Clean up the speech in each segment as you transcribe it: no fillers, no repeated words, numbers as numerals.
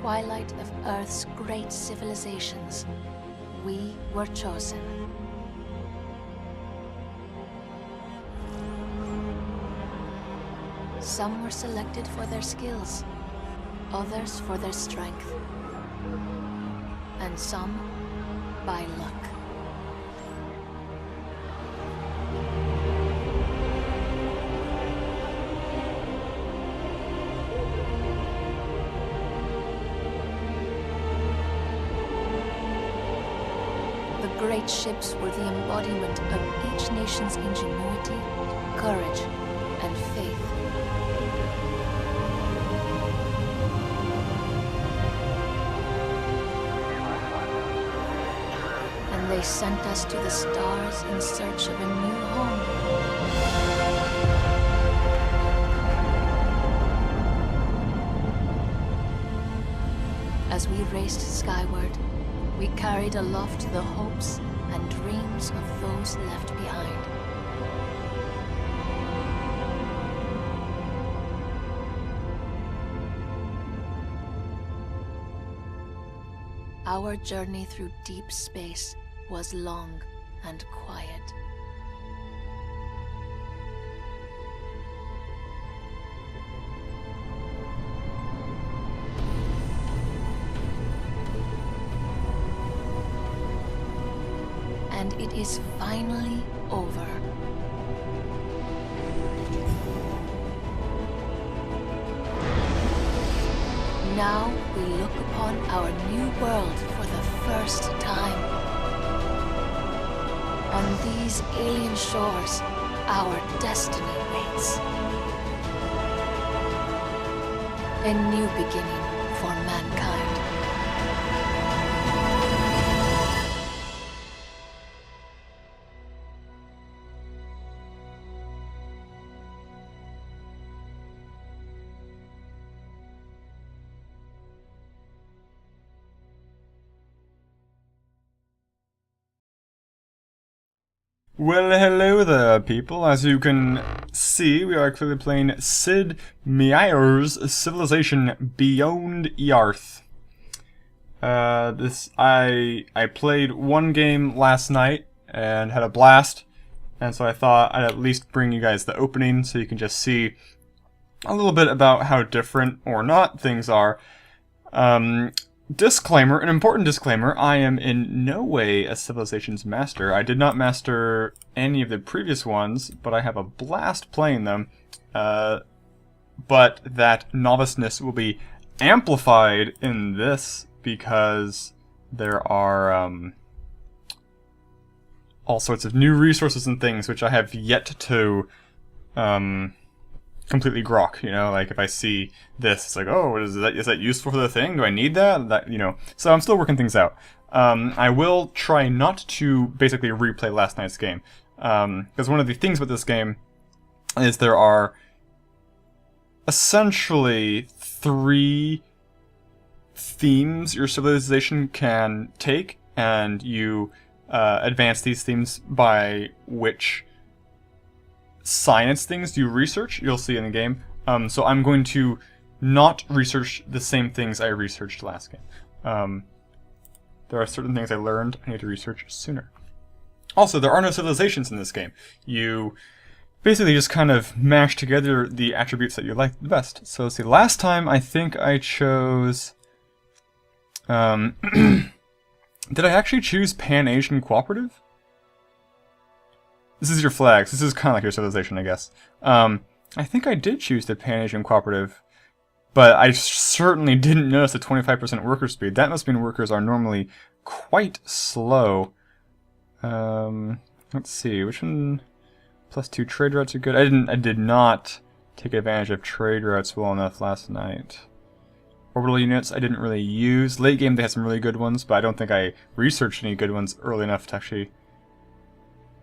twilight of Earth's great civilizations, we were chosen. Some were selected for their skills, others for their strength, and some by luck. The great ships were the embodiment of each nation's ingenuity, courage, and faith. And they sent us to the stars in search of a new home. As we raced skyward, we carried aloft the hopes and dreams of those left behind. Our journey through deep space was long and quiet. And it is finally over. Now we look upon our new world for the first time. On these alien shores, our destiny waits. A new beginning for mankind. Well, hello there, people. As you can see, we are clearly playing Sid Meier's Civilization Beyond Earth. I played one game last night and had a blast, and so I thought I'd at least bring you guys the opening so you can just see a little bit about how different or not things are. Disclaimer, an important disclaimer, I am in no way a Civilizations master. I did not master any of the previous ones, but I have a blast playing them. But that noviceness will be amplified in this because there are all sorts of new resources and things which I have yet to completely grok, you know, like if I see this, it's like, oh, is that useful for the thing? Do I need that? You know, so I'm still working things out. I will try not to basically replay last night's game, because one of the things with this game is there are essentially 3 themes your civilization can take, and you advance these themes by which science things you research, you'll see in the game. So I'm going to not research the same things I researched last game. There are certain things I learned I need to research sooner. Also, there are no civilizations in this game. You basically just kind of mash together the attributes that you like the best. So let's see, last time I think I chose... did I actually choose Pan-Asian Cooperative? This is your flags. This is kind of like your civilization, I guess. I think I did choose the Pan-Asian Cooperative, but I certainly didn't notice the 25% worker speed. That must mean workers are normally quite slow. Let's see, which one? +2 trade routes are good. I did not take advantage of trade routes well enough last night. Orbital units I didn't really use. Late game they had some really good ones, but I don't think I researched any good ones early enough to actually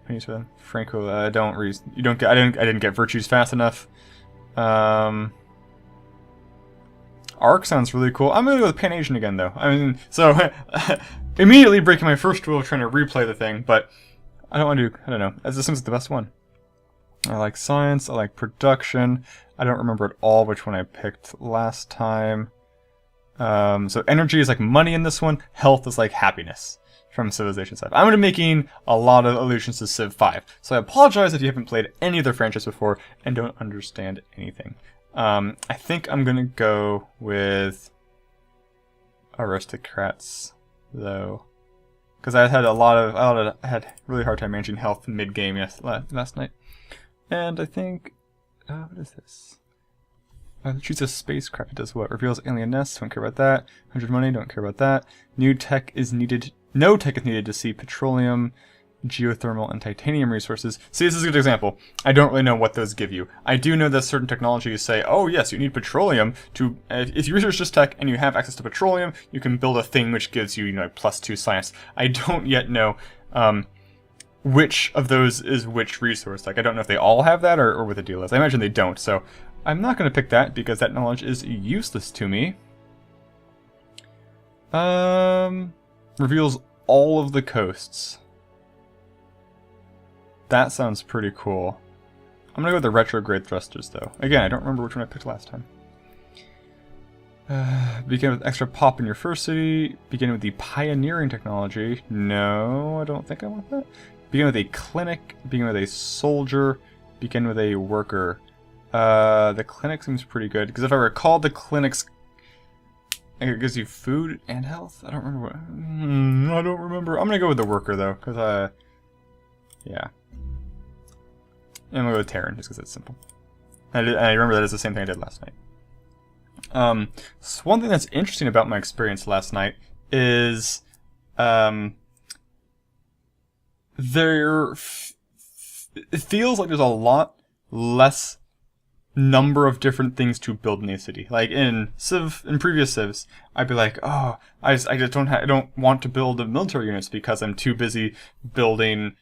use them. Franco, I didn't get virtues fast enough. Arc sounds really cool. I'm gonna go with Pan-Asian again, though. I mean, so immediately breaking my first rule of trying to replay the thing, but I don't want to. I don't know. This seems like the best one. I like science. I like production. I don't remember at all which one I picked last time. So energy is like money in this one. Health is like happiness from Civilization 5. I'm going to be making a lot of allusions to Civ 5. So I apologize if you haven't played any of their franchise before and don't understand anything. I think I'm going to go with aristocrats, though. Because I had I had really hard time managing health mid-game last night. And I think, what is this? Choose a spacecraft. It does what? Reveals alien nests. Don't care about that. 100 money. Don't care about that. New tech is needed. No tech is needed to see petroleum, geothermal, and titanium resources. See, this is a good example. I don't really know what those give you. I do know that certain technologies say, oh yes, you need petroleum to. If you research this tech and you have access to petroleum, you can build a thing which gives you, like +2 science. I don't yet know which of those is which resource. Like, I don't know if they all have that or what the deal is. I imagine they don't. So I'm not going to pick that because that knowledge is useless to me. Reveals all of the coasts. That sounds pretty cool. I'm going to go with the retrograde thrusters, though. Again, I don't remember which one I picked last time. Begin with extra pop in your first city. Begin with the pioneering technology. No, I don't think I want that. Begin with a clinic. Begin with a soldier. Begin with a worker. The clinic seems pretty good, because if I recall, the clinics, it gives you food and health. I don't remember what. I don't remember. I'm gonna go with the worker though, because yeah. And I'm gonna go with Terran just because it's simple. I remember that is the same thing I did last night. So one thing that's interesting about my experience last night is it feels like there's a lot less number of different things to build in a city. Like in previous civs, I'd be like, oh, I don't want to build military units because I'm too busy building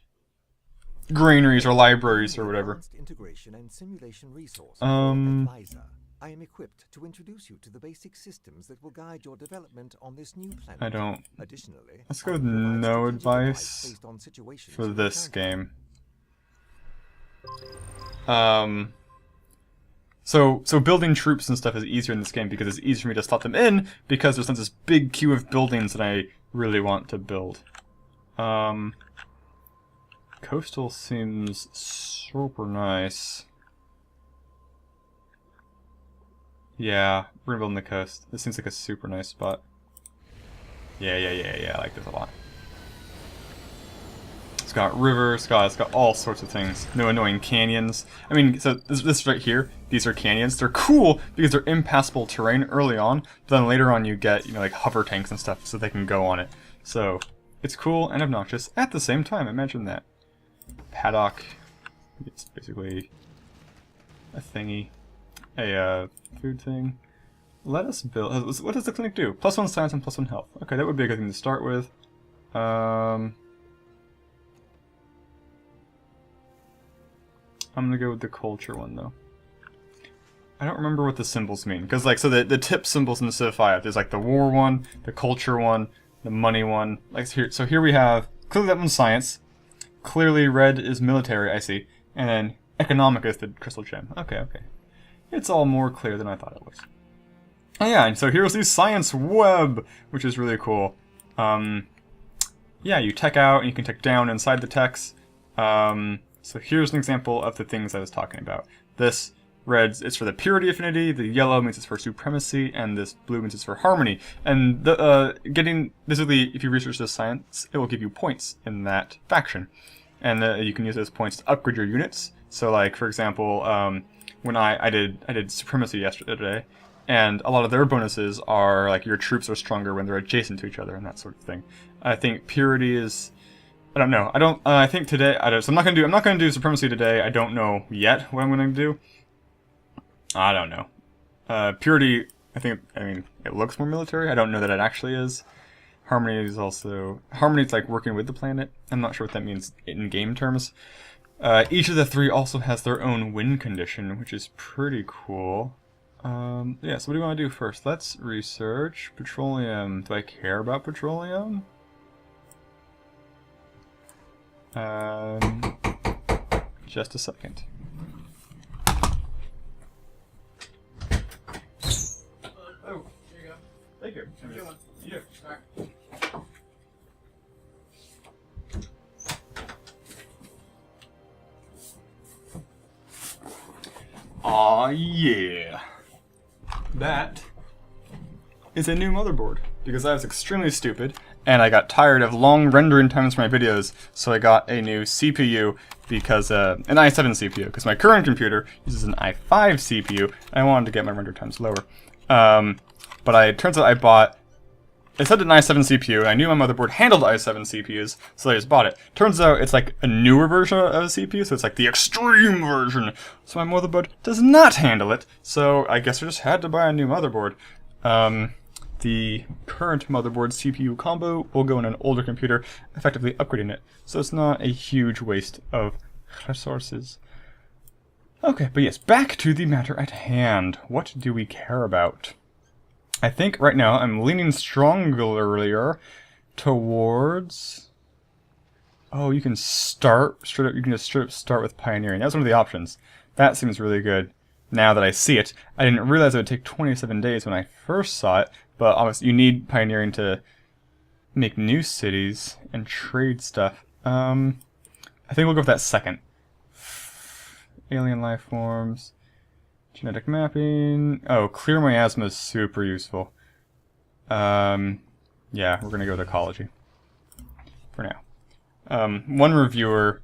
granaries or libraries or whatever. Integration and simulation resource. I am equipped to introduce you to the basic systems that will guide your development on this new planet. I don't. Additionally, Let's go with no advice for this game. So building troops and stuff is easier in this game because it's easier for me to slot them in because there's not this big queue of buildings that I really want to build. Coastal seems super nice. Yeah, we're gonna build on the coast. This seems like a super nice spot. Yeah, I like this a lot. It's got rivers, it's got all sorts of things. No annoying canyons. I mean, so this right here, these are canyons. They're cool because they're impassable terrain early on, but then later on you get, like hover tanks and stuff so they can go on it. So it's cool and obnoxious at the same time. Imagine that. Paddock. It's basically a thingy. A food thing. Let us build. What does the clinic do? +1 science and +1 health. Okay, that would be a good thing to start with. I'm gonna go with the culture one though. I don't remember what the symbols mean because so the tip symbols in the Civ 5. There's like the war one, the culture one, the money one. So here we have clearly that one's science. Clearly red is military. I see, and then economic is the crystal gem. Okay. It's all more clear than I thought it was. Oh yeah, and so here's the science web, which is really cool. Yeah, you tech out and you can tech down inside the techs. So here's an example of the things I was talking about. This red is for the purity affinity, the yellow means it's for supremacy, and this blue means it's for harmony. And basically, if you research this science, it will give you points in that faction. And you can use those points to upgrade your units. So like, for example, when I did supremacy yesterday, and a lot of their bonuses are like your troops are stronger when they're adjacent to each other and that sort of thing. I think purity is, I don't know. I think today so I'm not gonna do supremacy today. I don't know yet what I'm gonna do. I don't know. Purity, I mean it looks more military. I don't know that it actually is. Harmony is like working with the planet. I'm not sure what that means in game terms. Each of the three also has their own win condition, which is pretty cool. Yeah, so what do you want to do first? Let's research petroleum. Do I care about petroleum? Just a second. Oh, here you go. Aw, yeah. That is a new motherboard, because I was extremely stupid, and I got tired of long rendering times for my videos, so I got a new CPU, because, an i7 CPU, because my current computer uses an i5 CPU, and I wanted to get my render times lower. But it turns out it said an i7 CPU, and I knew my motherboard handled i7 CPUs, so I just bought it. Turns out it's like a newer version of a CPU, so it's like the extreme version. So my motherboard does not handle it, so I guess I just had to buy a new motherboard. The current motherboard CPU combo will go in an older computer, effectively upgrading it. So it's not a huge waste of resources. Okay, but yes, back to the matter at hand. What do we care about? I think right now I'm leaning strongly towards... Oh, you can start straight up. You can just straight up start with pioneering. That's one of the options. That seems really good. Now that I see it, I didn't realize it would take 27 days when I first saw it. But obviously, you need pioneering to make new cities and trade stuff. I think we'll go with that second. Alien life forms. Genetic mapping. Oh, clear miasma is super useful. Yeah, we're gonna go with ecology for now. One reviewer,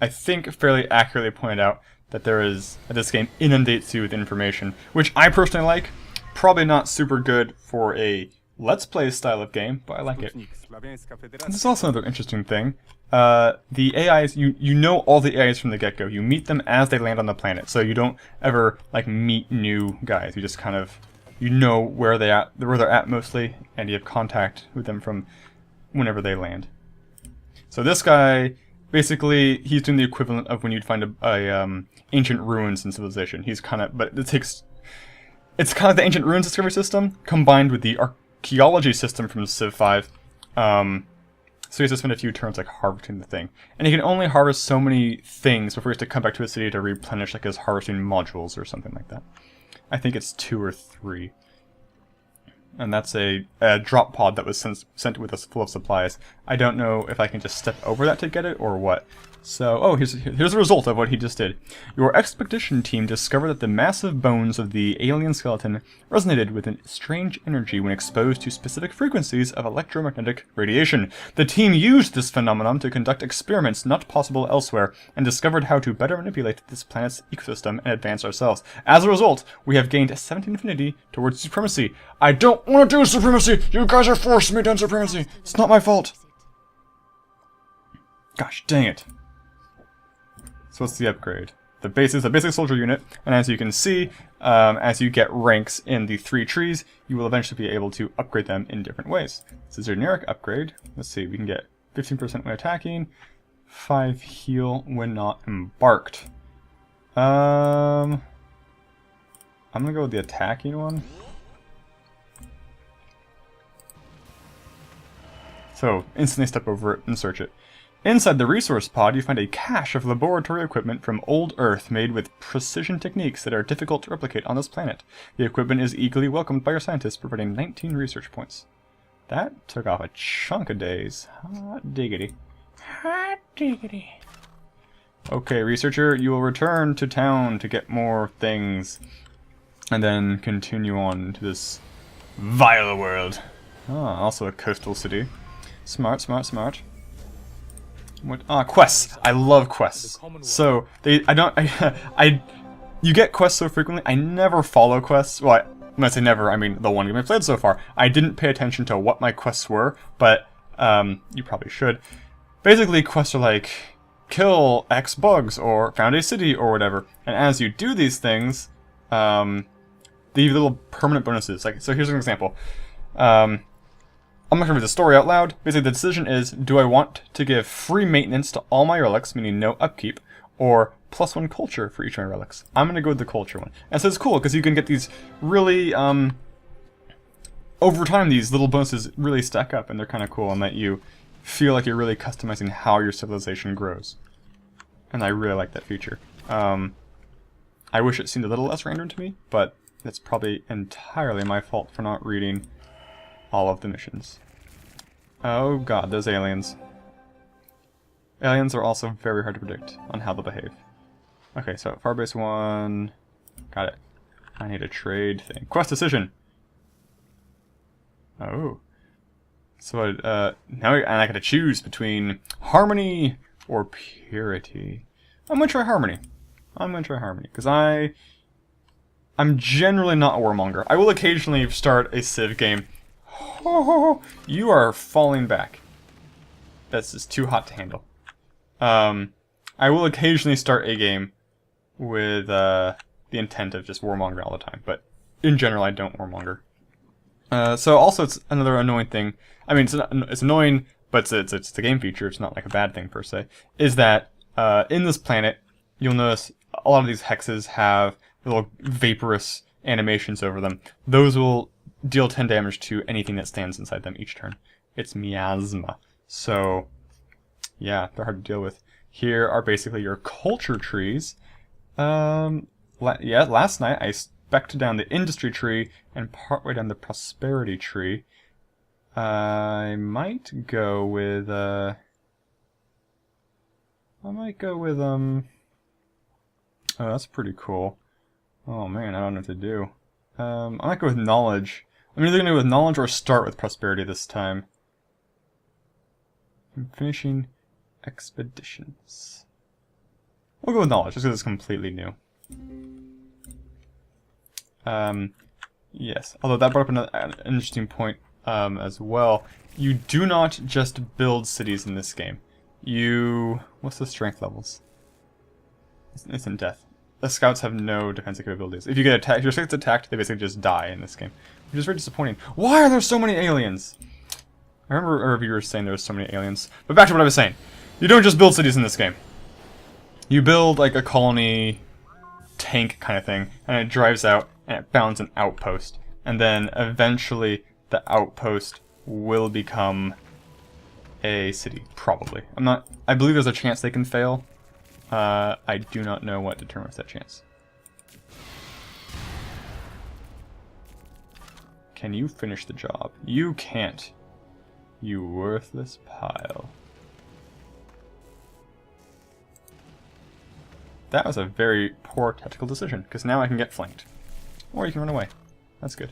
I think, fairly accurately pointed out that this game inundates you with information, which I personally like. Probably not super good for a Let's Play style of game, but I like it. This is also another interesting thing. The AIs, you know all the AIs from the get-go. You meet them as they land on the planet, so you don't ever like meet new guys. You just kind of, you know where they're at mostly, and you have contact with them from whenever they land. So this guy, basically, he's doing the equivalent of when you'd find a ancient ruins in Civilization. He's kind of, but it's kind of the ancient ruins discovery system combined with the archaeology system from Civ 5. So he has to spend a few turns like harvesting the thing. And he can only harvest so many things before he has to come back to a city to replenish like his harvesting modules or something like that. I think it's 2 or 3. And that's a drop pod that was sent with us full of supplies. I don't know if I can just step over that to get it or what. So, oh, here's the result of what he just did. Your expedition team discovered that the massive bones of the alien skeleton resonated with a strange energy when exposed to specific frequencies of electromagnetic radiation. The team used this phenomenon to conduct experiments not possible elsewhere, and discovered how to better manipulate this planet's ecosystem and advance ourselves. As a result, we have gained 17 affinity towards supremacy. I don't want to do supremacy! You guys are forcing me down supremacy! It's not my fault! Gosh dang it. So what's the upgrade? The base is a basic soldier unit, and as you can see, as you get ranks in the 3 trees, you will eventually be able to upgrade them in different ways. This is your generic upgrade. Let's see, we can get 15% when attacking, 5 heal when not embarked. I'm gonna go with the attacking one. So, instantly step over it and search it. Inside the resource pod, you find a cache of laboratory equipment from old Earth made with precision techniques that are difficult to replicate on this planet. The equipment is eagerly welcomed by your scientists, providing 19 research points. That took off a chunk of days. Hot diggity. Hot diggity. Okay, researcher, you will return to town to get more things. And then continue on to this vile world. Ah, also a coastal city. Smart, smart, smart. What? Ah, quests. I love quests. So you get quests so frequently. I never follow quests. Well, when I say never, I mean the one game I've played so far. I didn't pay attention to what my quests were, but you probably should. Basically, quests are like kill X bugs or found a city or whatever. And as you do these things, they give little permanent bonuses. Like, so here's an example. I'm not going to read the story out loud. Basically, the decision is, do I want to give free maintenance to all my relics, meaning no upkeep, or +1 culture for each of my relics? I'm going to go with the culture one. And so it's cool, because you can get these really, over time, these little bonuses really stack up, and they're kind of cool, and let you feel like you're really customizing how your civilization grows. And I really like that feature. I wish it seemed a little less random to me, but that's probably entirely my fault for not reading all of the missions. Oh god, those aliens. Aliens are also very hard to predict on how they'll behave. Okay, so Farbase 1... Got it. I need a trade thing. Quest decision! Oh. So, now I gotta choose between harmony or purity. I'm gonna try harmony. Because I'm generally not a warmonger. I will occasionally start a Civ game. Oh, you are falling back. That's just too hot to handle. I will occasionally start a game with the intent of just warmongering all the time, but in general I don't warmonger. So also it's another annoying thing. I mean, it's annoying, but it's the game feature. It's not like a bad thing per se. Is that in this planet, you'll notice a lot of these hexes have little vaporous animations over them. Those will deal 10 damage to anything that stands inside them each turn. It's miasma. So, yeah, they're hard to deal with. Here are basically your culture trees. Yeah, last night I spec'd down the industry tree and partway down the prosperity tree. I might go with, oh, that's pretty cool. Oh man, I don't know what to do. I might go with knowledge. I'm either going to go with knowledge or start with prosperity this time. I'm finishing expeditions. We'll go with knowledge, just because it's completely new. Yes, although that brought up an interesting point as well. You do not just build cities in this game. What's the strength levels? It's in death. The scouts have no defensive capabilities. If you get attacked, if your scout gets attacked, they basically just die in this game, which is very disappointing. Why are there so many aliens? I remember a reviewer saying there were so many aliens. But back to what I was saying. You don't just build cities in this game. You build like a colony tank kind of thing, and it drives out, and it founds an outpost. And then eventually the outpost will become a city, probably. I believe there's a chance they can fail. I do not know what determines that chance. Can you finish the job? You can't. You worthless pile. That was a very poor tactical decision, because now I can get flanked. Or you can run away. That's good.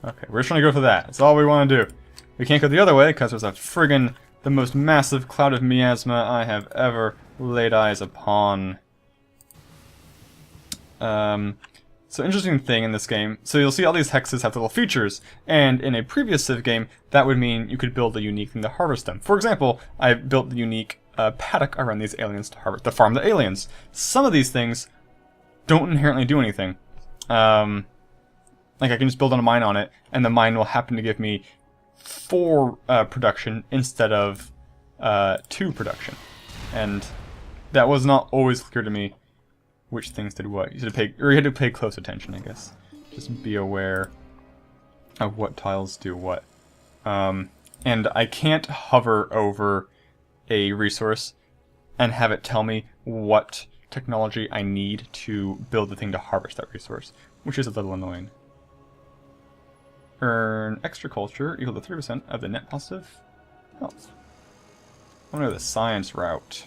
Okay, we're just trying to go for that. That's all we want to do. We can't go the other way, because there's the most massive cloud of miasma I have ever laid eyes upon. So interesting thing in this game, so you'll see all these hexes have little features, and in a previous Civ game, that would mean you could build a unique thing to harvest them. For example, I built the unique paddock around these aliens to farm the aliens. Some of these things don't inherently do anything. Like I can just build on a mine on it, and the mine will happen to give me 4 production instead of 2 production. And that was not always clear to me which things did what. You had to pay close attention, I guess. Just be aware of what tiles do what. And I can't hover over a resource and have it tell me what technology I need to build the thing to harvest that resource, which is a little annoying. Earn extra culture equal to 3% of the net positive health. I'm gonna go the science route.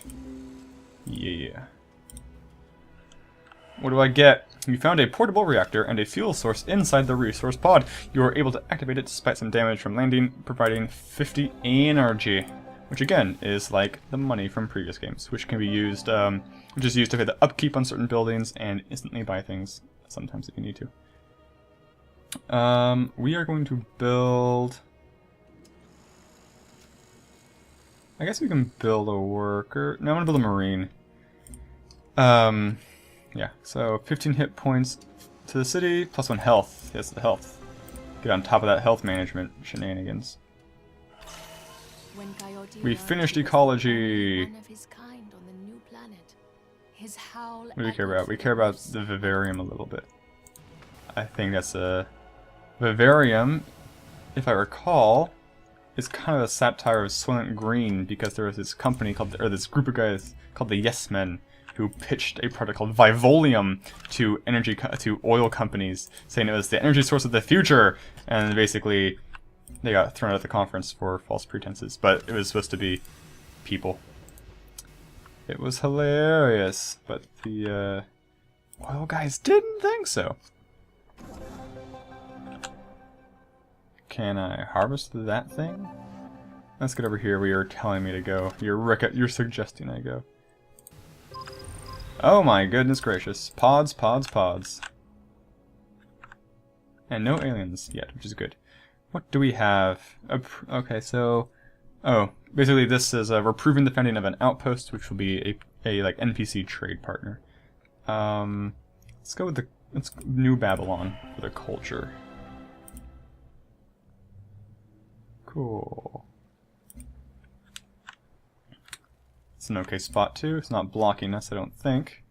Yeah. What do I get? You found a portable reactor and a fuel source inside the resource pod. You are able to activate it despite some damage from landing, providing 50 energy, which again is like the money from previous games, which can be used, which is used to pay the upkeep on certain buildings and instantly buy things sometimes if you need to. We are going to build... I guess we can build a worker. No, I'm going to build a marine. Yeah, so 15 hit points to the city, plus 1 health. Yes, the health. Get on top of that health management shenanigans. We finished ecology. What do we care about? We care about the vivarium a little bit. I think that's a... Vivarium, if I recall, is kind of a satire of Soylent Green, because there was this company called, or this group of guys called the Yes Men, who pitched a product called Vivolium to to oil companies, saying it was the energy source of the future, and basically they got thrown out of the conference for false pretenses, but it was supposed to be people. It was hilarious, but the oil guys didn't think so. Can I harvest that thing? Let's get over here where you're telling me to go. You're suggesting I go. Oh my goodness gracious. Pods, pods, pods. And no aliens yet, which is good. What do we have? Okay, so... Oh, basically this is, we're proving the founding of an outpost, which will be a like, NPC trade partner. Let's go with let's New Babylon for the culture. Cool. It's an okay spot too. It's not blocking us, I don't think.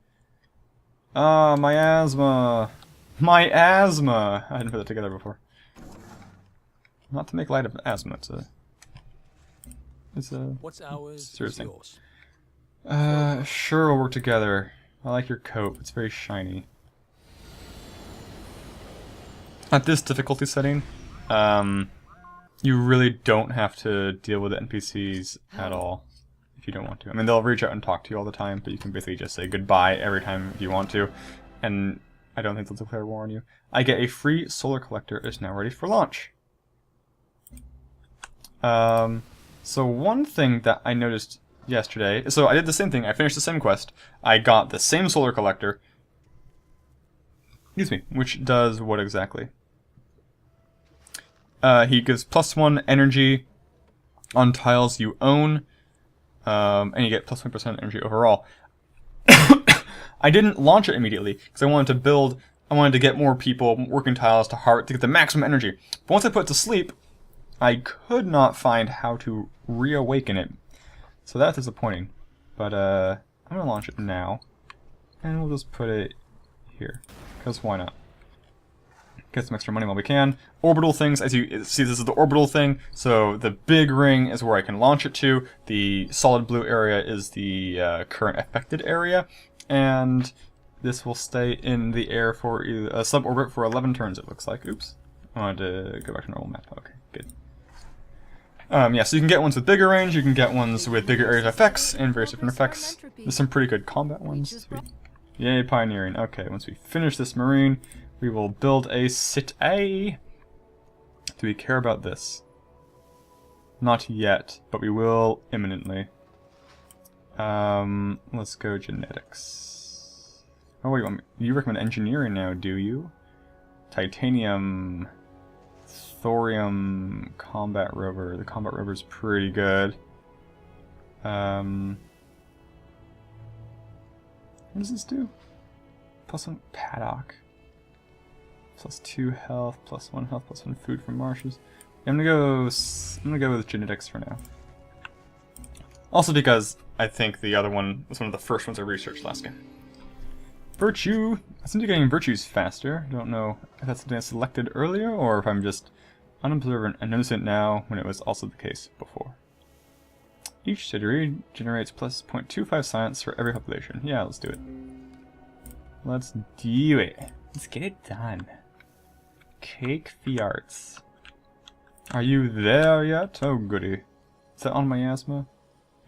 Ah, my asthma! My asthma! I hadn't put that together before. Not to make light of asthma, it's a What's ours serious is thing. yours. Sure, we'll work together. I like your coat. It's very shiny. At this difficulty setting, you really don't have to deal with the NPCs at all if you don't want to. I mean, they'll reach out and talk to you all the time, but you can basically just say goodbye every time if you want to, and I don't think they'll declare war on you. I get a free solar collector. It's now ready for launch. So one thing that I noticed yesterday, so I did the same thing. I finished the same quest. I got the same solar collector. Excuse me, which does what exactly? He gives +1 energy on tiles you own, and you get +1% energy overall. I didn't launch it immediately because I wanted to get more people working tiles to get the maximum energy. But once I put it to sleep, I could not find how to reawaken it. So that's disappointing. But I'm gonna launch it now, and we'll just put it here, because why not? Get some extra money while we can. Orbital things, as you see, this is the orbital thing. So the big ring is where I can launch it to. The solid blue area is the current affected area. And this will stay in the air for a suborbit for 11 turns, it looks like. Oops. I wanted to go back to normal map. Okay, good. Yeah, so you can get ones with bigger range, you can get ones with bigger areas of effects, and various different effects. There's some pretty good combat ones. Yay, pioneering. Okay, once we finish this marine, we will build a city. Do we care about this? Not yet, but we will imminently. Let's go genetics. Oh, wait, you recommend engineering now, do you? Titanium, thorium, combat rover. The combat rover is pretty good. What does this do? +1 paddock. +2 health, +1 health, +1 food from marshes. Yeah, I'm gonna go with genetics for now. Also because I think the other one was one of the first ones I researched last game. Virtue! I seem to be getting virtues faster. Don't know if that's something I selected earlier or if I'm just unobservant and notice it now when it was also the case before. Each city generates +0.25 science for every population. Yeah, let's do it. Let's do it. Let's get it done. Cake Fiarts. Are you there yet? Oh goody. Is that on my asthma?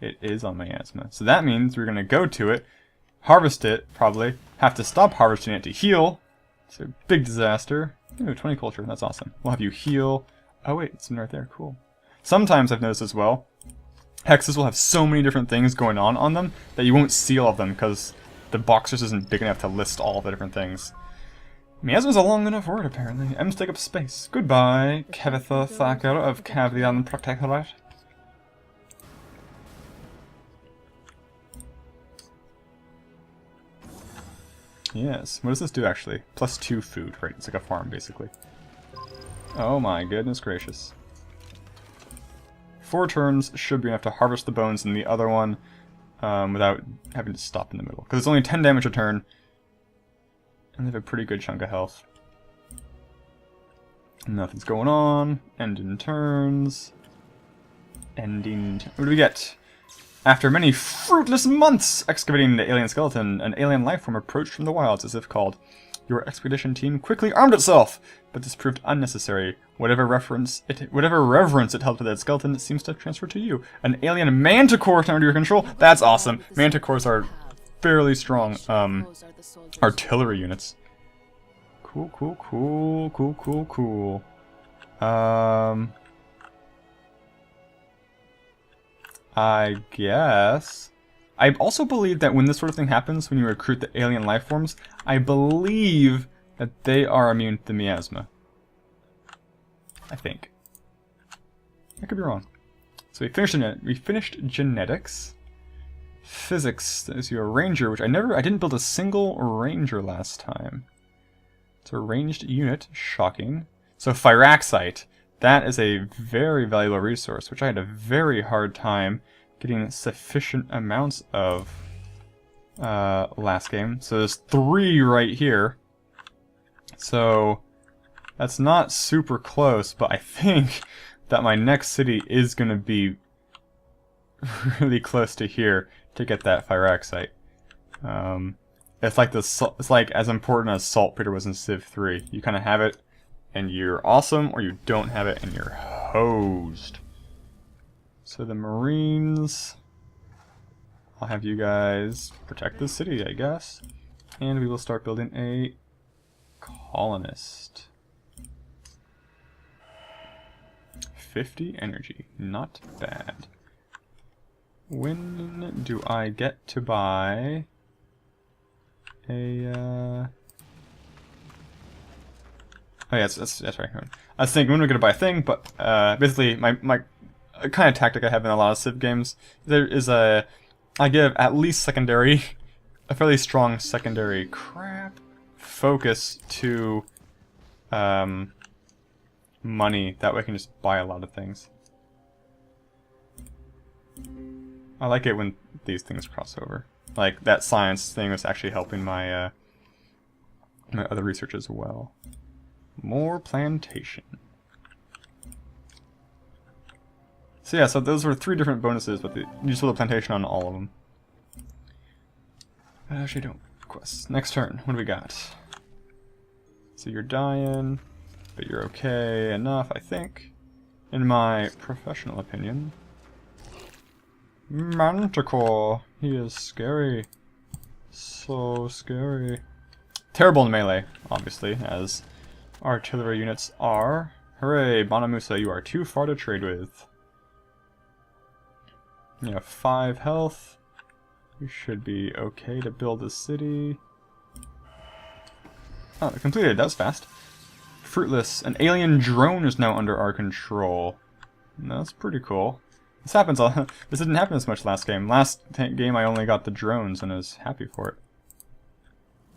It is on my asthma. So that means we're gonna go to it, harvest it, probably, have to stop harvesting it to heal. It's a big disaster. Ooh, 20 culture, that's awesome. We'll have you heal. Oh wait, it's right there, cool. Sometimes I've noticed as well, hexes will have so many different things going on them that you won't see all of them because the box just isn't big enough to list all the different things. Miasma's a long enough word, apparently. M's take up space. Goodbye, Kevitha Thacker of Cavian Protectorate. Yes, what does this do actually? +2 food, right? It's like a farm, basically. Oh my goodness gracious. 4 turns should be enough to harvest the bones in the other one without having to stop in the middle. Because it's only 10 damage a turn, and they have a pretty good chunk of health. Nothing's going on. Ending turns. What do we get? After many fruitless months excavating the alien skeleton, an alien life form approached from the wilds as if called. Your expedition team quickly armed itself, but this proved unnecessary. Whatever reverence it held for that skeleton seems to have transferred to you. An alien manticore under your control? That's awesome. Manticores are fairly strong artillery units. Cool, cool, cool, cool, cool, cool. I guess. I also believe that when this sort of thing happens, when you recruit the alien life forms, I believe that they are immune to the miasma. I think. I could be wrong. So we finished genetics. Physics is your ranger, which I didn't build a single ranger last time. It's a ranged unit, shocking. So Phyraxite, that is a very valuable resource, which I had a very hard time getting sufficient amounts of last game. So there's 3 right here. So that's not super close, but I think that my next city is going to be really close to here to get that Phyraxite. It's like as important as Saltpeter was in Civ 3. You kind of have it and you're awesome, or you don't have it and you're hosed. So the Marines, I'll have you guys protect the city, I guess. And we will start building a colonist. 50 energy, not bad. When do I get to buy a oh yeah, that's right. I was thinking when we're gonna buy a thing, but basically my kind of tactic I have in a lot of Civ games, there is I give at least a fairly strong secondary focus to money. That way I can just buy a lot of things. I like it when these things cross over. Like that science thing was actually helping my my other research as well. More plantation. So yeah, so those were 3 different bonuses, but you just build a plantation on all of them. I actually don't quest. Next turn, what do we got? So you're dying, but you're okay enough, I think, in my professional opinion. Manticore, he is scary. So scary. Terrible in melee, obviously, as artillery units are. Hooray, Bonamusa, you are too far to trade with. You have 5 health. You should be okay to build a city. Oh, completed. That was fast. Fruitless. An alien drone is now under our control. That's pretty cool. This happens. This didn't happen as much last game. Last game I only got the drones and I was happy for it.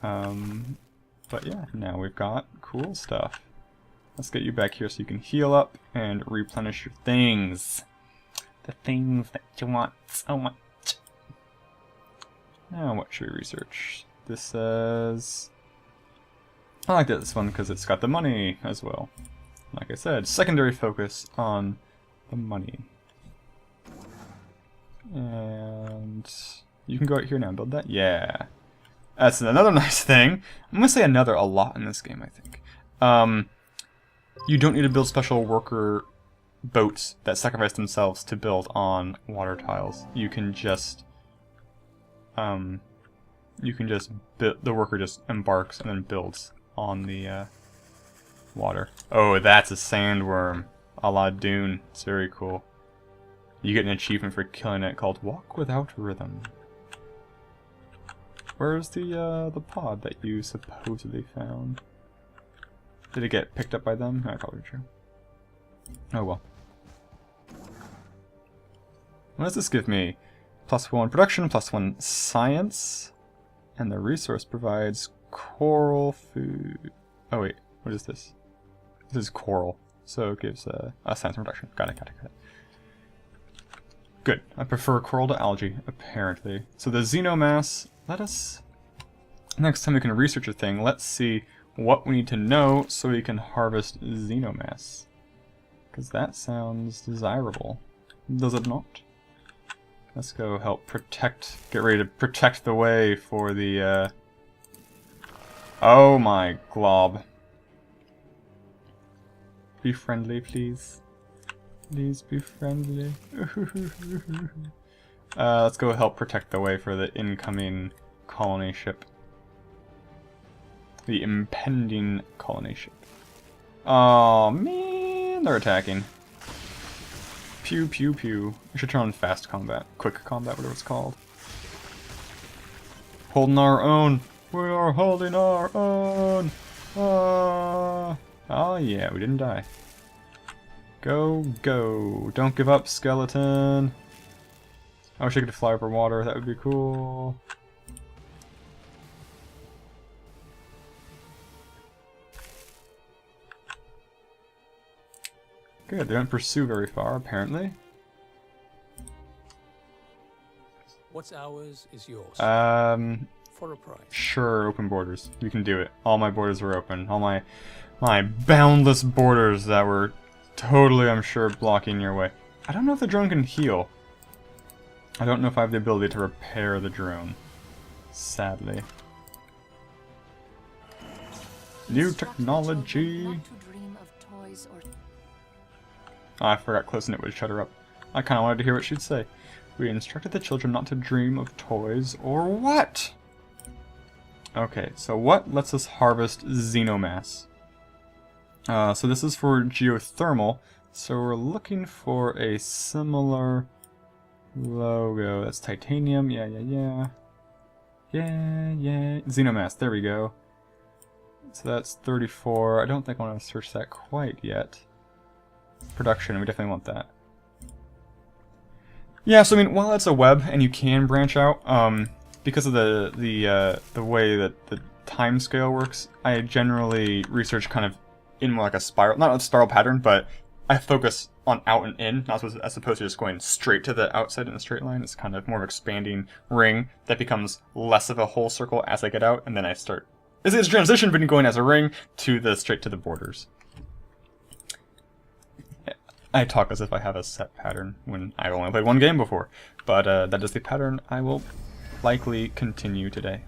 But yeah, now we've got cool stuff. Let's get you back here so you can heal up and replenish your things. The things that you want so much. Now what should we research? This says... I like this one because it's got the money as well. Like I said, secondary focus on the money. And you can go out here now and build that. Yeah. That's another nice thing. I'm going to say another a lot in this game, I think. You don't need to build special worker boats that sacrifice themselves to build on water tiles. You can just build, the worker just embarks and then builds on the water. Oh, that's a sandworm, a la Dune. It's very cool. You get an achievement for killing it called Walk Without Rhythm. Where's the pod that you supposedly found? Did it get picked up by them? No, probably true. Oh well. What does this give me? +1 production, +1 science, and the resource provides coral food. Oh wait, what is this? This is coral, so it gives a science production. Got it. Good. I prefer coral to algae, apparently. So the xenomass, next time we can research a thing, let's see what we need to know so we can harvest xenomass. Because that sounds desirable. Does it not? Let's go help protect, get ready to protect the way for the, oh my glob. Be friendly, please. Please be friendly. Let's go help protect the way for the incoming colony ship. The impending colony ship. Oh man, they're attacking. Pew pew pew. I should turn on fast combat. Quick combat, whatever it's called. Holding our own. We are holding our own. Oh yeah, we didn't die. Go, go. Don't give up, skeleton. I wish I could fly over water. That would be cool. Good, they don't pursue very far, apparently. What's ours is yours. For a price. Sure, open borders. You can do it. All my borders were open. All my boundless borders that were totally, I'm sure, blocking your way. I don't know if the drone can heal. I don't know if I have the ability to repair the drone. Sadly. New technology. Not to dream of toys or Oh, I forgot closing it would shut her up. I kind of wanted to hear what she'd say. We instructed the children not to dream of toys or what? Okay, so what lets us harvest xenomass? So this is for geothermal. So we're looking for a similar logo. That's titanium. Yeah. Xenomass. There we go. So that's 34. I don't think I want to search that quite yet. Production, we definitely want that. Yeah, so I mean, while it's a web and you can branch out, because of the way that the time scale works, I generally research kind of in more like a spiral, not a spiral pattern, but I focus on out and in, not as opposed to just going straight to the outside in a straight line. It's kind of more of an expanding ring that becomes less of a whole circle as I get out, and then I start. It's a transition between going as a ring to the straight to the borders. I talk as if I have a set pattern when I've only played one game before, but that is the pattern I will likely continue today.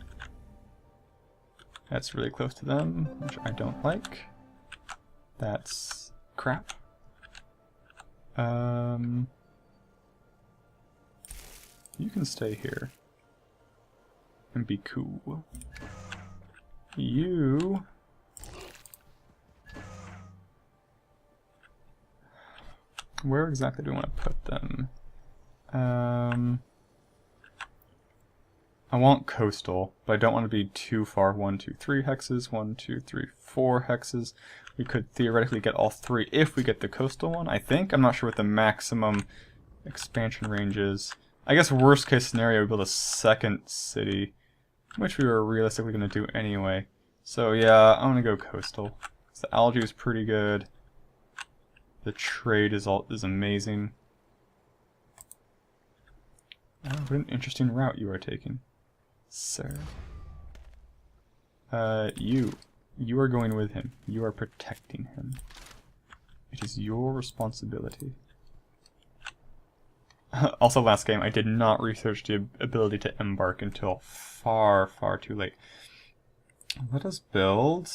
That's really close to them, which I don't like. That's crap. You can stay here and be cool. You... Where exactly do we want to put them? I want coastal, but I don't want to be too far. 1, 2, 3 hexes. 1, 2, 3, 4 hexes. We could theoretically get all 3 if we get the coastal one, I think. I'm not sure what the maximum expansion range is. I guess worst case scenario, we build a second city, which we were realistically going to do anyway. So yeah, I'm going to go coastal. The algae is pretty good. The trade is amazing. Oh, what an interesting route you are taking, sir. You are going with him. You are protecting him. It is your responsibility. Also, last game, I did not research the ability to embark until far, far too late. Let us build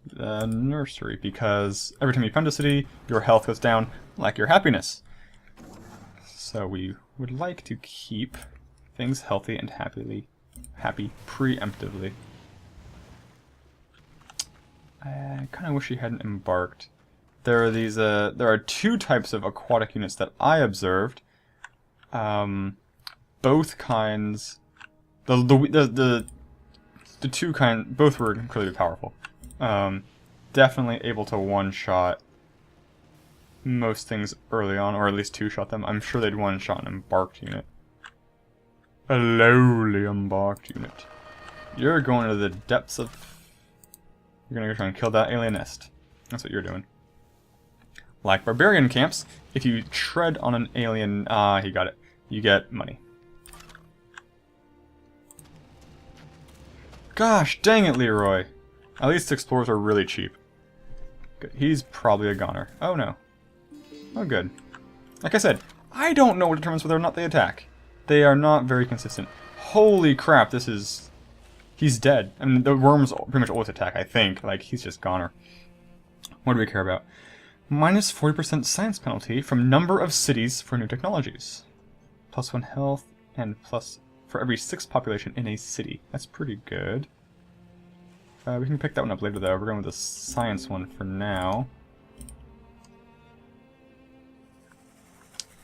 the nursery, because every time you found a city, your health goes down, like your happiness. So we would like to keep things healthy and happy preemptively. I kind of wish he hadn't embarked. There are these. There are 2 types of aquatic units that I observed. Both kinds. The 2 kinds. Both were incredibly powerful. Definitely able to one-shot most things early on, or at least 2-shot them. I'm sure they'd one-shot an embarked unit. A lowly embarked unit. You're going to the depths of... You're gonna go try and kill that alien nest. That's what you're doing. Like barbarian camps, if you tread on an alien... he got it. You get money. Gosh, dang it, Leroy. At least explorers are really cheap. Good. He's probably a goner. Oh no. Oh good. Like I said, I don't know what determines whether or not they attack. They are not very consistent. Holy crap, this is... He's dead. I mean, the worms pretty much always attack, I think. Like, he's just goner. What do we care about? Minus 40% science penalty from number of cities for new technologies. Plus 1 health, and plus for every 6 population in a city. That's pretty good. We can pick that one up later, though. We're going with the science one for now.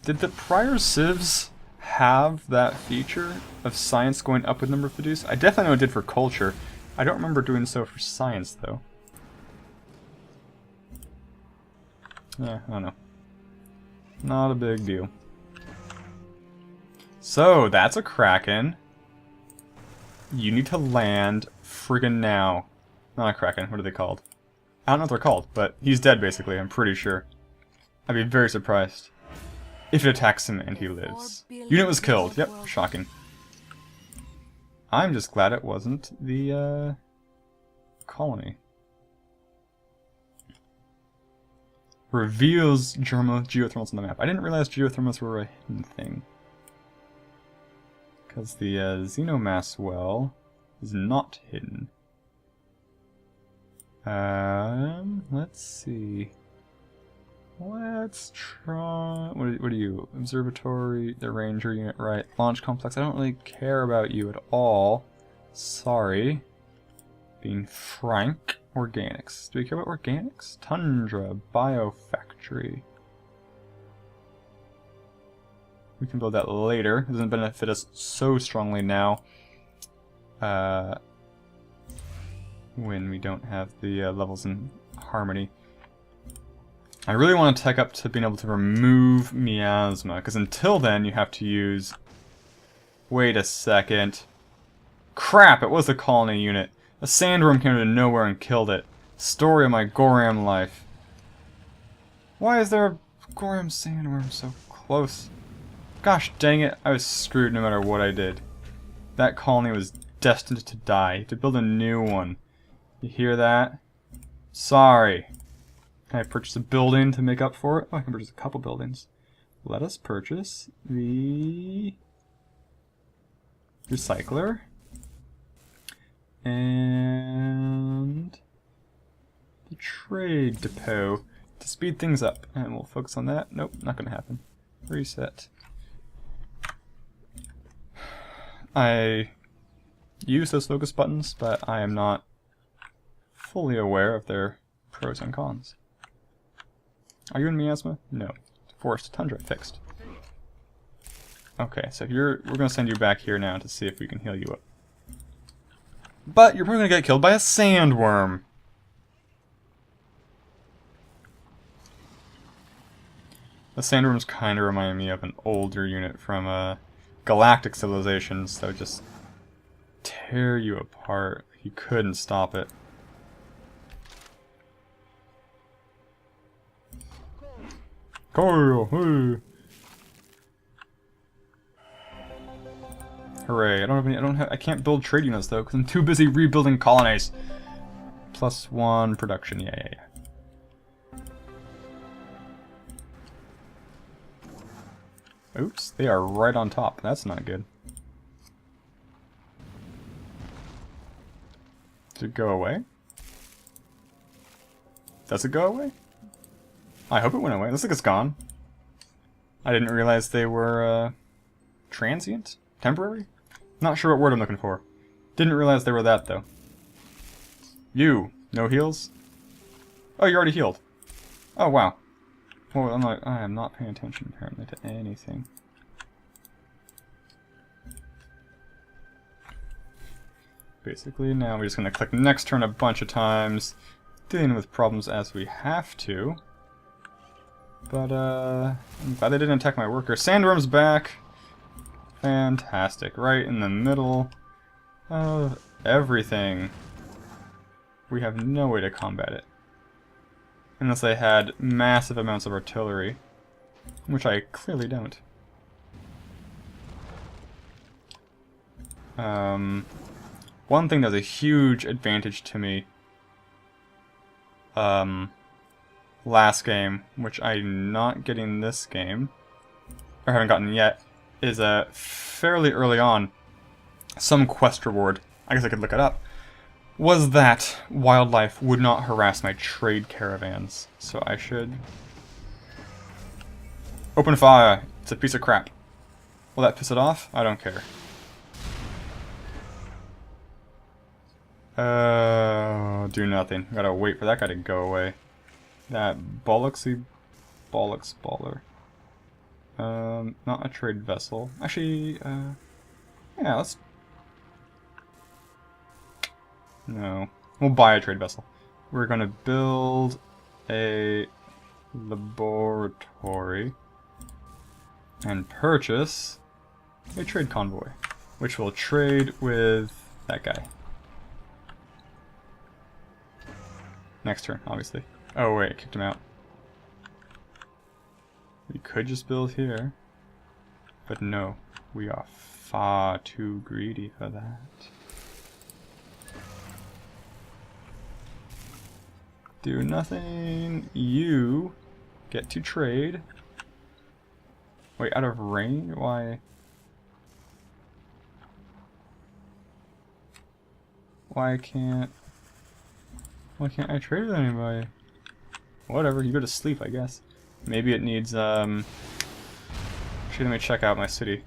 Did the prior civs have that feature of science going up with number of produced? I definitely know it did for culture. I don't remember doing so for science, though. Yeah, I don't know. Not a big deal. So, that's a Kraken. You need to land friggin' now. Not a Kraken, what are they called? I don't know what they're called, but he's dead basically, I'm pretty sure. I'd be very surprised if it attacks him and he lives. Unit was killed, yep, shocking. I'm just glad it wasn't the, colony. Reveals geothermals on the map. I didn't realize geothermals were a hidden thing. Because the xenomass well is not hidden. Let's see. Let's try... What are you? Observatory, the ranger unit, right. Launch complex. I don't really care about you at all. Sorry. Being frank. Organics. Do we care about organics? Tundra, biofactory. We can build that later. It doesn't benefit us so strongly now. When we don't have the levels in harmony. I really want to tech up to being able to remove miasma, because until then you have to use... Wait a second. Crap, it was the colony unit. A sandworm came out of nowhere and killed it. Story of my Goram life. Why is there a Goram sandworm so close? Gosh dang it, I was screwed no matter what I did. That colony was destined to die. To build a new one. You hear that? Sorry. Can I purchase a building to make up for it? Oh, I can purchase a couple buildings. Let us purchase the recycler. And the trade depot to speed things up. And we'll focus on that. Nope, not going to happen. Reset. I use those focus buttons, but I am not fully aware of their pros and cons. Are you in miasma? No. Forest tundra fixed. Okay, so we're going to send you back here now to see if we can heal you up. But you're probably going to get killed by a sandworm. The sandworms kind of remind me of an older unit from galactic civilizations that would just tear you apart. You couldn't stop it. Hooray! I can't build trade units though, because I'm too busy rebuilding colonies. +1 production, yeah. Oops, they are right on top. That's not good. Did it go away? Does it go away? I hope it went away. Looks like it's gone. I didn't realize they were, transient? Temporary? Not sure what word I'm looking for. Didn't realize they were that, though. You! No heals? Oh, you're already healed. Oh, wow. Well, I am not paying attention, apparently, to anything. Basically, now we're just going to click next turn a bunch of times, dealing with problems as we have to. But, I'm glad they didn't attack my worker. Sandworm's back! Fantastic. Right in the middle of everything. We have no way to combat it. Unless they had massive amounts of artillery. Which I clearly don't. One thing that was a huge advantage to me last game, which I'm not getting this game, or haven't gotten yet, is fairly early on. Some quest reward, I guess I could look it up, was that wildlife would not harass my trade caravans. So I should open fire. It's a piece of crap. Will that piss it off? I don't care. Do nothing. Gotta wait for that guy to go away. That bollocksy bollocks baller. Not a trade vessel. Actually, yeah, let's... No. We'll buy a trade vessel. We're gonna build a laboratory and purchase a trade convoy, which will trade with that guy. Next turn, obviously. Oh wait, I kicked him out. We could just build here, but no, we are far too greedy for that. Do nothing. You get to trade. Wait, out of range? Why? Why can't I trade with anybody? Whatever, you go to sleep, I guess. Maybe it needs, actually, let me check out my city.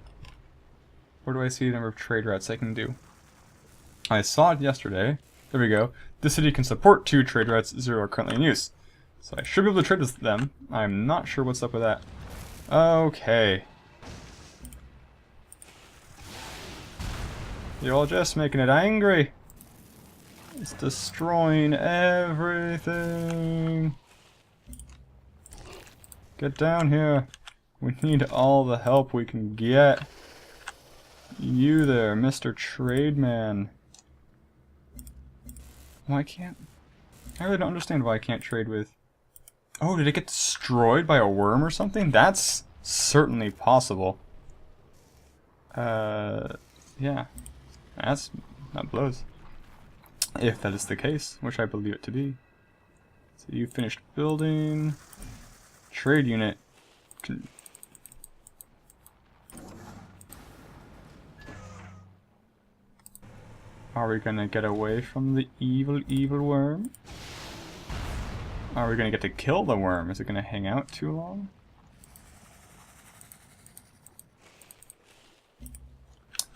Where do I see the number of trade routes I can do? I saw it yesterday. There we go. This city can support 2 trade routes, 0 are currently in use. So I should be able to trade with them. I'm not sure what's up with that. Okay. You're all just making it angry. It's destroying everything. Get down here. We need all the help we can get. You there, Mr. Trademan. Why can't... I really don't understand why I can't trade with... Oh, did it get destroyed by a worm or something? That's certainly possible. Yeah. That blows. If that is the case, which I believe it to be. So you finished building. Trade unit. Are we gonna get away from the evil, evil worm? Are we gonna get to kill the worm? Is it gonna hang out too long?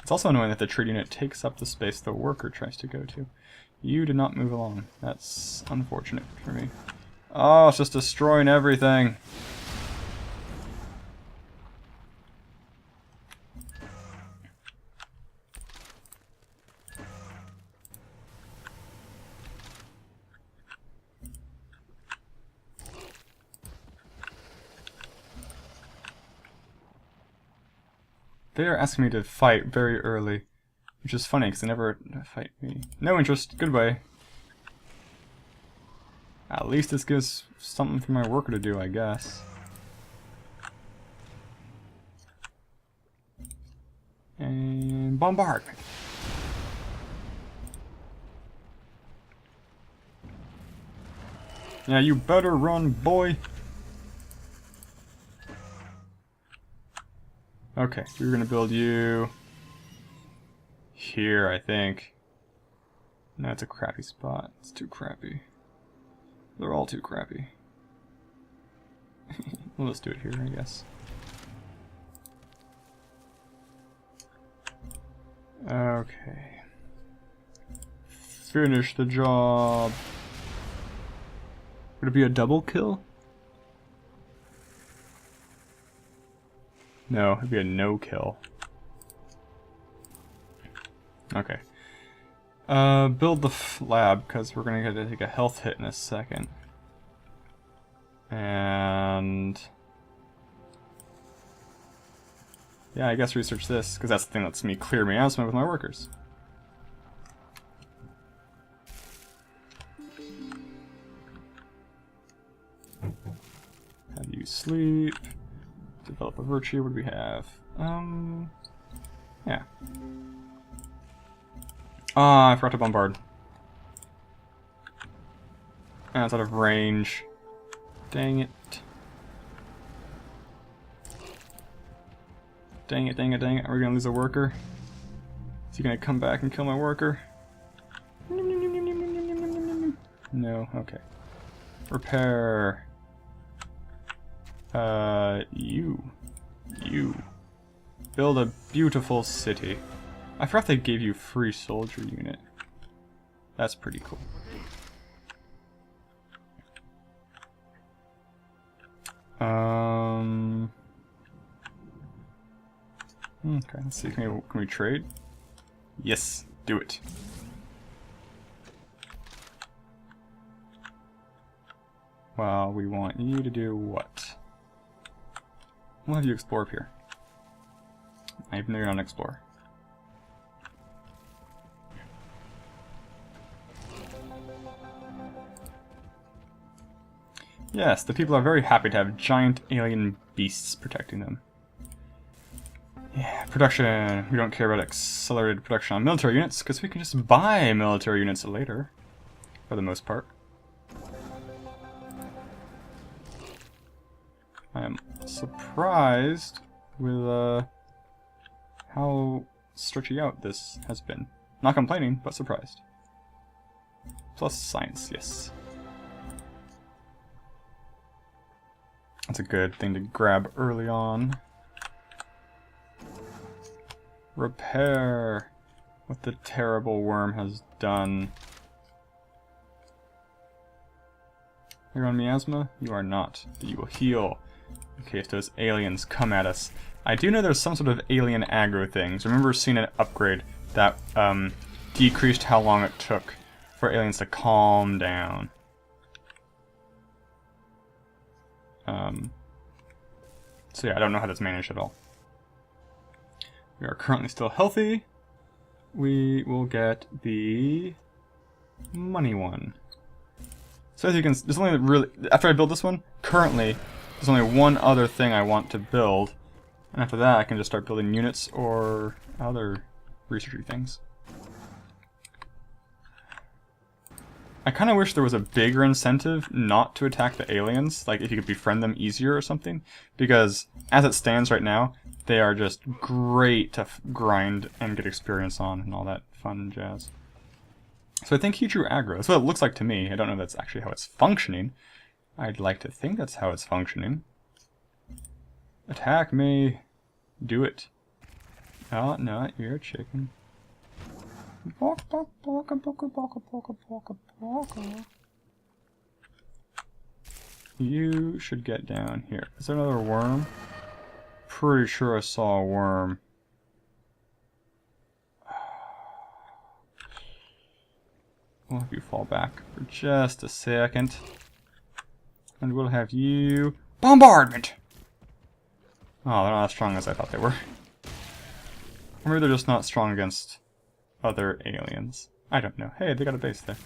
It's also annoying that the trade unit takes up the space the worker tries to go to. You did not move along. That's unfortunate for me. Oh, it's just destroying everything. They are asking me to fight very early, which is funny because they never fight me. No interest. Goodbye. At least this gives something for my worker to do, I guess. And bombardment. Yeah, you better run, boy. Okay, we're gonna build you here, I think. No, it's a crappy spot. It's too crappy. They're all too crappy. Well, let's do it here, I guess. Okay. Finish the job. Would it be a double kill? No, it'd be a no-kill. Okay. Build the lab, because we're gonna get to take a health hit in a second. And... yeah, I guess research this, because that's the thing that lets me clear miasma with my workers. Have you sleep. Develop a virtue. What do we have? Yeah. Ah, I forgot to bombard. Ah, it's out of range. Dang it. Dang it, dang it, dang it. Are we gonna lose a worker? Is he gonna come back and kill my worker? No, okay. Repair. You. Build a beautiful city. I forgot they gave you free soldier unit. That's pretty cool. Okay, let's see. Can we trade? Yes, do it. Well, we want you to do what? We'll have you explore up here. Even though you're not an explorer. Yes, the people are very happy to have giant alien beasts protecting them. Yeah, production. We don't care about accelerated production on military units, because we can just buy military units later, for the most part. I am surprised with how stretchy out this has been. Not complaining, but surprised. Plus science, yes. That's a good thing to grab early on. Repair what the terrible worm has done. You're on miasma? You are not, but you will heal in case those aliens come at us. I do know there's some sort of alien aggro things. I remember seeing an upgrade that decreased how long it took for aliens to calm down. So yeah, I don't know how that's managed at all. We are currently still healthy. We will get the money one. So as you can, there's only really, after I build this one, currently, there's only one other thing I want to build. And after that, I can just start building units or other researchy things. I kind of wish there was a bigger incentive not to attack the aliens, like if you could befriend them easier or something, because as it stands right now, they are just great to grind and get experience on and all that fun jazz. So I think he drew aggro. That's what it looks like to me. I don't know if that's actually how it's functioning. I'd like to think that's how it's functioning. Attack me. Do it. Oh, no, you're a chicken. You should get down here. Is there another worm? Pretty sure I saw a worm. We'll have you fall back for just a second. And we'll have you... bombardment! Oh, they're not as strong as I thought they were. Or maybe they're just not strong against other aliens. I don't know. Hey, they got a base there.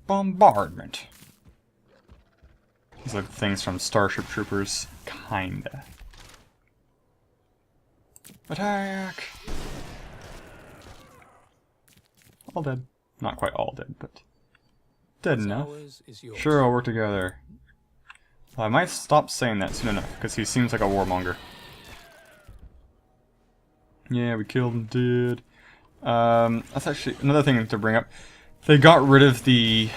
Bombardment. These are things from Starship Troopers. Kinda. Attack! All dead. Not quite all dead, but dead enough. Sure, I'll work together. Well, I might stop saying that soon enough, because he seems like a warmonger. Yeah, we killed him, dude. That's actually another thing to bring up. They got rid of the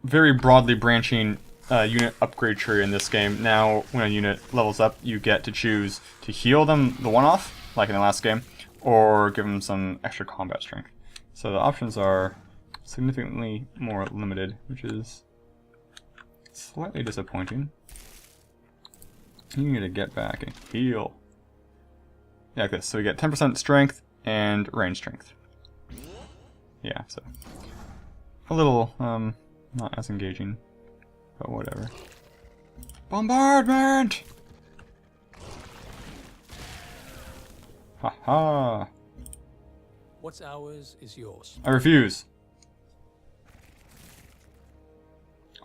very broadly branching unit upgrade tree in this game. Now, when a unit levels up, you get to choose to heal them the one-off, like in the last game, or give them some extra combat strength. So the options are significantly more limited, which is slightly disappointing. You need to get back and heal. Yeah, like this. So we get 10% strength and range strength. Yeah, so a little not as engaging, but whatever. Bombardment! Haha! What's ours is yours. I refuse.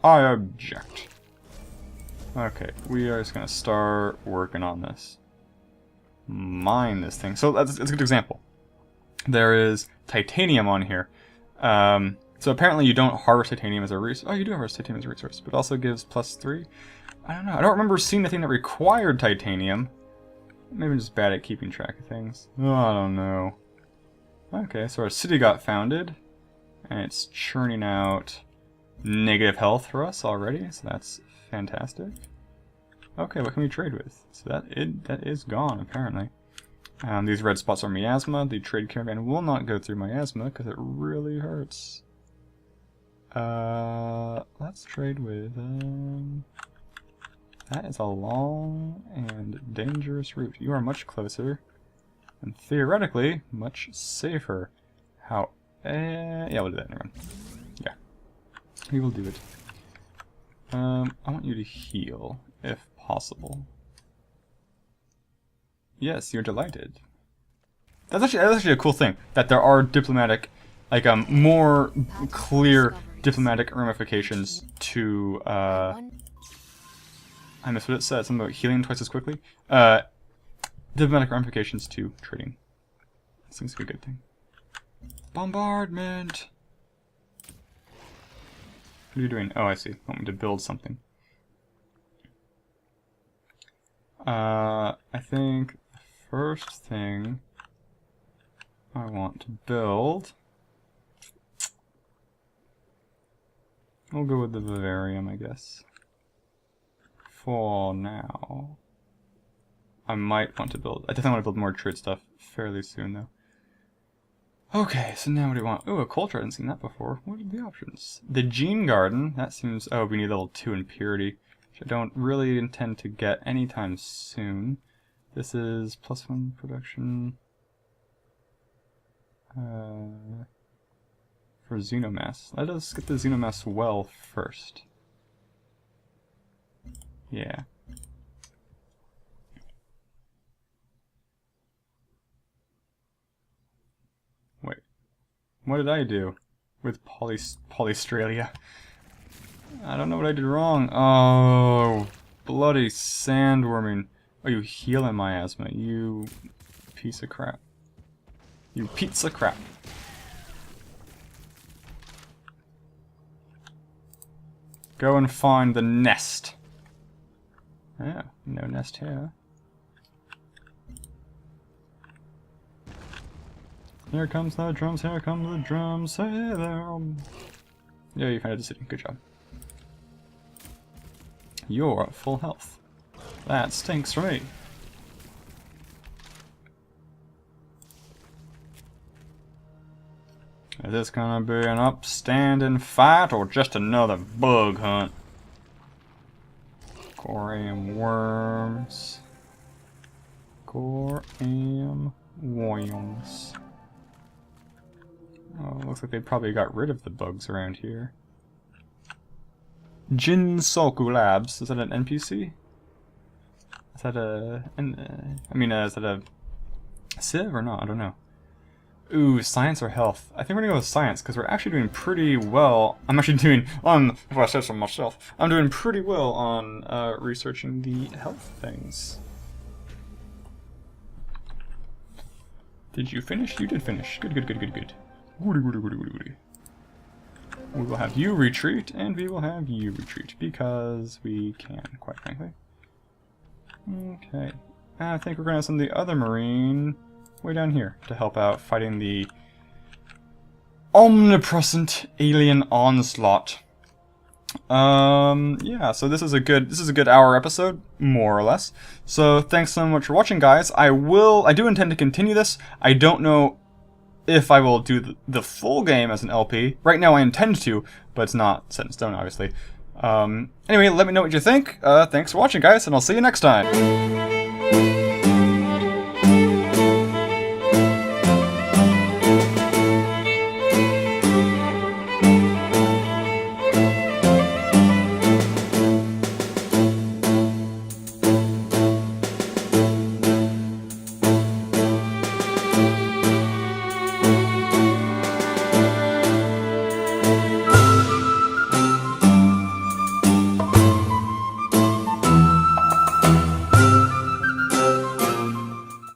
I object. Okay, we are just gonna start working on this. Mine this thing. So that's a good example. There is titanium on here. So apparently you don't harvest titanium as a resource. Oh, you do harvest titanium as a resource, but it also gives +3. I don't know. I don't remember seeing anything that required titanium. Maybe I'm just bad at keeping track of things. Oh, I don't know. Okay, so our city got founded, and it's churning out negative health for us already, so that's fantastic. Okay, what can we trade with? So that is gone, apparently. These red spots are miasma. The trade caravan will not go through miasma, because it really hurts. Let's trade with, that is a long and dangerous route. You are much closer, and theoretically, much safer. How, yeah, we'll do that, never mind. Yeah, we will do it. I want you to heal, if possible. Yes, you're delighted. That's actually a cool thing, that there are diplomatic, like, more clear diplomatic ramifications to, I missed what it said, something about healing twice as quickly. Diplomatic ramifications to trading. This seems to be a good thing. Bombardment! What are you doing? Oh, I see. I want me to build something. I think the first thing I want to build... We'll go with the vivarium, I guess. For now. I might want to build... I definitely want to build more trade stuff fairly soon, though. Okay, so now what do we want? Oh, a culture. I hadn't seen that before. What are the options? The gene garden. That seems... Oh, we need level 2 in purity, which I don't really intend to get anytime soon. This is +1 production... for xenomass. Let us get the xenomass well first. Yeah. Wait. What did I do with Polystralia? I don't know what I did wrong. Oh, bloody sandworming. Oh, you heal in miasma, you piece of crap. You pizza crap. Go and find the nest. Yeah, no nest here. Here comes the drums, here come the drums, hey there. Yeah, you found the city, good job. You're at full health. That stinks for me. Is this gonna be an upstanding fight or just another bug hunt? Corium worms. Corium worms. Oh, looks like they probably got rid of the bugs around here. Jinsoku Labs. Is that an NPC? Is that a... is that a civ or not? I don't know. Ooh, science or health? I think we're gonna go with science, because we're actually doing pretty well. I'm actually doing, if I said so myself, I'm doing pretty well on researching the health things. Did you finish? You did finish. Good, good, good, good, good. Goody, goody, goody, goody, goody. We will have you retreat, and we will have you retreat, because we can, quite frankly. Okay. I think we're gonna send the other marine way down here to help out fighting the omnipresent alien onslaught. Yeah, so this is a good hour episode, more or less. So thanks so much for watching, guys. I do intend to continue this. I don't know if I will do the full game as an LP. Right now I intend to, but it's not set in stone, obviously. Anyway, let me know what you think. Thanks for watching, guys, and I'll see you next time.